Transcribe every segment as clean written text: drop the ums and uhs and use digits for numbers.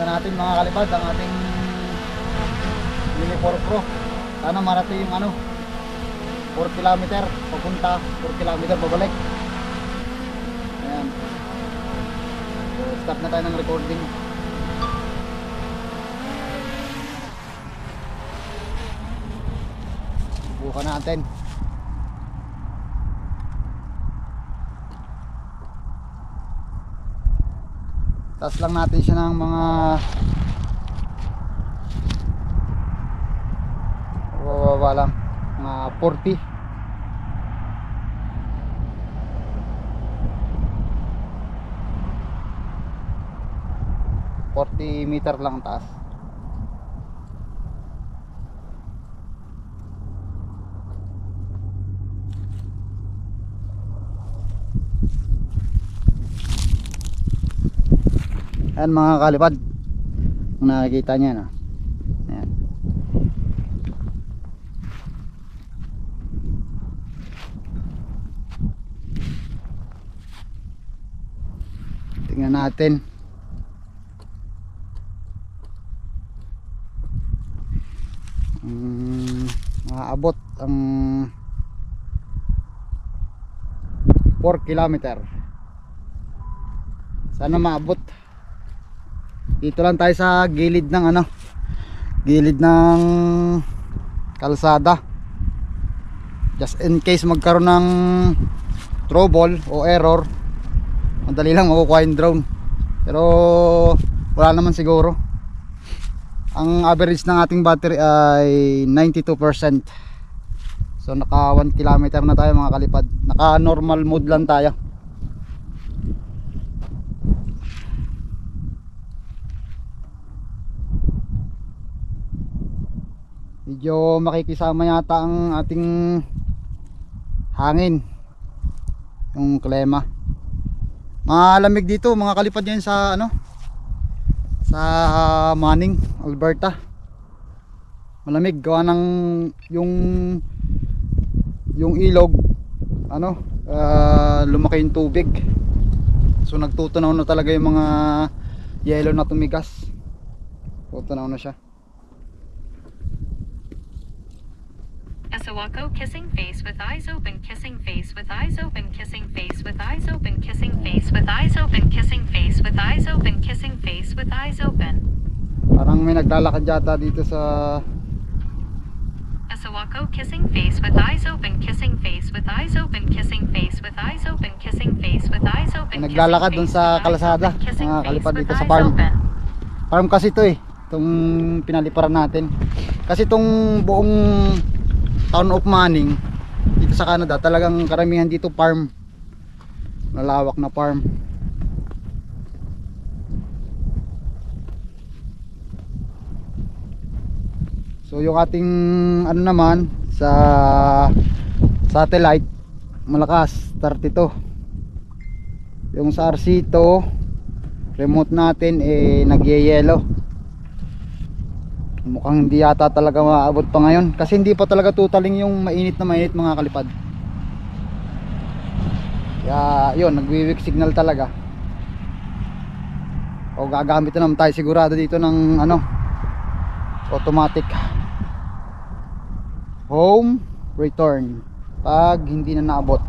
na natin mga kalipad ang ating Mini 4 Pro. Sana marating yung ano 4 kilometer papunta, 4 kilometer pabalik. Ayan. So start na tayo ng recording. Subukan natin. Taas lang natin siya ng mga bababa lang, mga 40. Meter lang taas. Ayan mga kalipad, kung nakikita nyo no? Ayan. Tingnan natin. Maaabot ang 4 kilometer. Sana maabot. Dito lang tayo sa gilid ng ano, gilid ng kalsada, just in case magkaroon ng trouble o error, madali lang makukuha yung drone. Pero wala naman siguro. Ang average ng ating battery ay 92%. So naka 1 kilometer na tayo mga kalipad. Naka normal mode lang tayo. Medyo makikisama yata ang ating hangin, yung klima. Malamig dito mga kalipad yan sa ano, sa Manning, Alberta. Malamig gawa ng yung ilog ano, lumaki yung tubig. So nagtutunaw na talaga yung mga yelo na tumigas. Tutunaw na siya. Asawako kissing face with eyes open, kissing face with eyes open, kissing face with eyes open, kissing face with eyes open, kissing face with eyes open, kissing face with eyes open. Parang may naglalakad yata dito sa Asawako kissing face with eyes open, kissing face with eyes open, kissing face with eyes open, kissing face with eyes open. Naglalakad dun sa kalsada, mga kalipad dito sa farm. Farm kasi ito eh, itong pinaliparan natin. Kasi itong buong Town of Manning dito sa Canada, talagang karamihan dito farm, malawak na farm. So yung ating ano naman sa satellite, malakas 32. Yung sa RC2 remote natin eh nagyeyelo. Mukhang hindi yata talaga maabot pa ngayon kasi hindi pa talaga tutaling yung mainit na mainit mga kalipad. Kaya yun, nagwi-weak signal talaga. O gagamit na naman tayo sigurado dito ng ano, automatic home return pag hindi na naabot.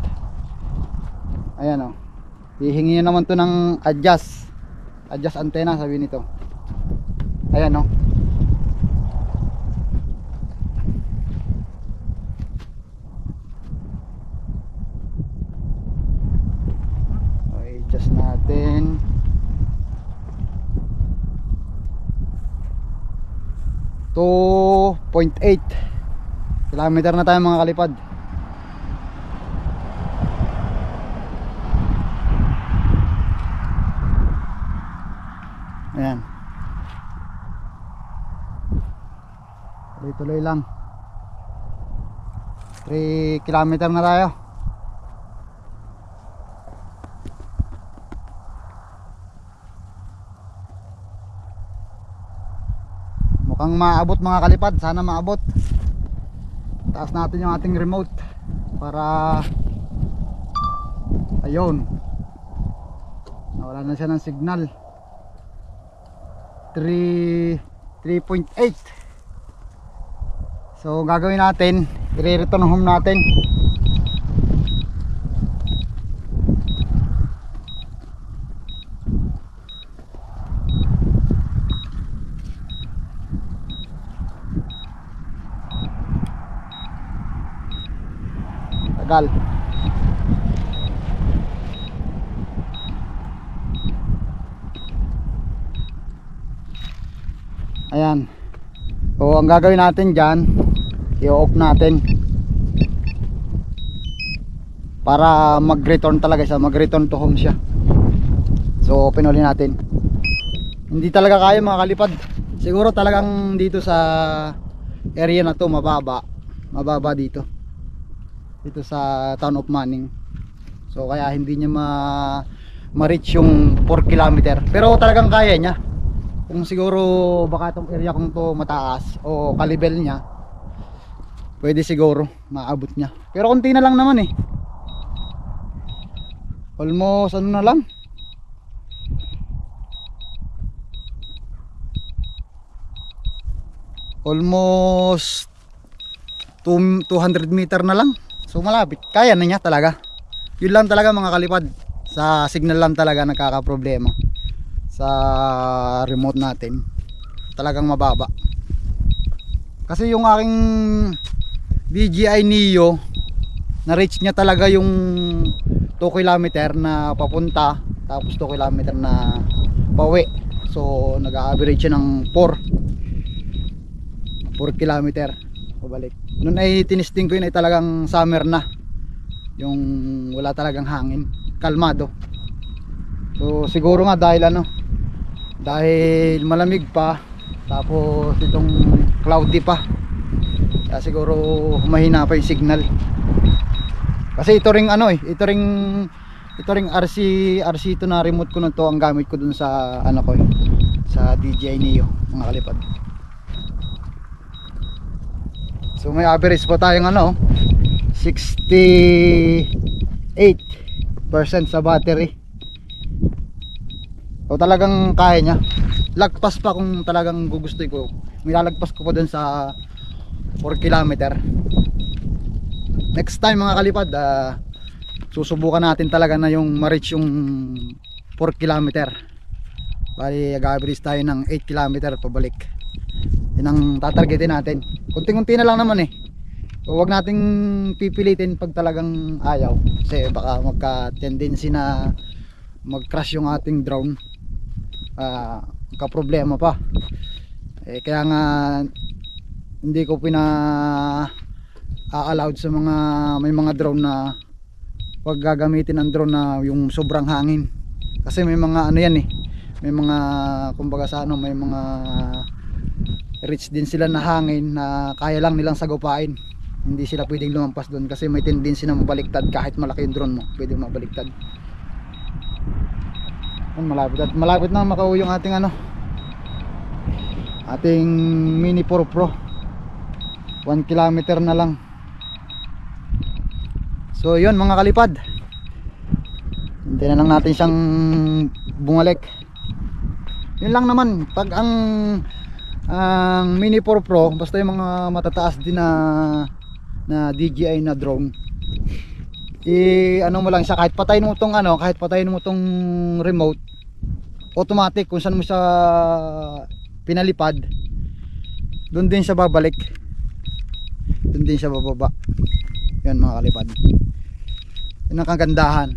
Ayan o, hihingi naman to ng adjust antenna, sabi nito. Ayan o. Adjust natin. To 0.8 kilometer na tayo mga kalipad. Ayan, tuloy-tuloy lang. 3 kilometer na tayo. Mukhang maabot mga kalipad, sana maabot. Taas natin yung ating remote para ayun, nawala na siya ng signal. 3.8. So gagawin natin, i-return home natin. Tagal. Ayan. So ang gagawin natin dyan, i-off natin para mag-return talaga siya, mag-return to home siya. So open ulit natin. Hindi talaga kaya mga kalipad. Siguro talagang dito sa area na to mababa dito sa town of Manning. So kaya hindi niya ma-reach yung 4 kilometer. Pero talagang kaya niya. Kung siguro baka itong area kung to mataas o kalibel niya, pwede siguro maabot niya. Pero konti na lang naman eh. Almost ano na lang, almost 200 meter na lang. So malapit, kaya na niya talaga. Yun lang talaga mga kalipad, sa signal lang talaga nagkakaproblema sa remote natin, talagang mababa. Kasi yung aking DJI Neo, na reach niya talaga yung 2 kilometer na papunta, tapos 2 kilometer na pauwi. So nag-average siya ng 4 kilometer pabalik. Noon ay tinisting ko yun ay talagang summer na, yung wala talagang hangin, kalmado. So siguro nga dahil malamig pa, tapos itong cloudy pa, kaya siguro humahina pa yung signal. Kasi ito ring RC2 na remote ko nito, ang gamit ko dun sa sa DJI Neo mga kalipad. So may average po tayong 68% sa battery. So talagang kaya niya. Lagpas pa kung talagang gugustuhin ko. May lalagpas ko pa dun sa 4 kilometer. Next time mga kalipad, susubukan natin talaga na yung ma-reach yung 4 kilometer. Bali mag-average tayo ng 8 kilometer pabalik. Yun ang tatargetin natin. Kunti-kunti na lang naman eh. So, huwag nating pipilitin pag talagang ayaw, kasi baka magka-tendency na mag-crash yung ating drone. Kaproblema pa. Kaya nga hindi ko allowed sa may mga drone na wag gagamitin ang drone na yung sobrang hangin. Kasi may mga yan eh. May mga kumbaga may mga reach din sila na hangin na kaya lang nilang sagupain. Hindi sila pwedeng lumampas doon kasi may tendency na mabaliktad. Kahit malaki yung drone mo, pwedeng mabaliktad. Malapit na makauwi yung ating ating Mini 4 Pro. 1 kilometer na lang. So yun mga kalipad, hintayin na lang natin siyang bumalik. Yun lang naman. Pag ang Mini 4 Pro, basta yung mga matataas din na DJI na drone, mo lang siya, kahit patayin mo tong remote, automatic kung saan mo siya pinalipad, doon din siya babalik, doon din siya bababa. Yan mga kalipad, yun ang kagandahan.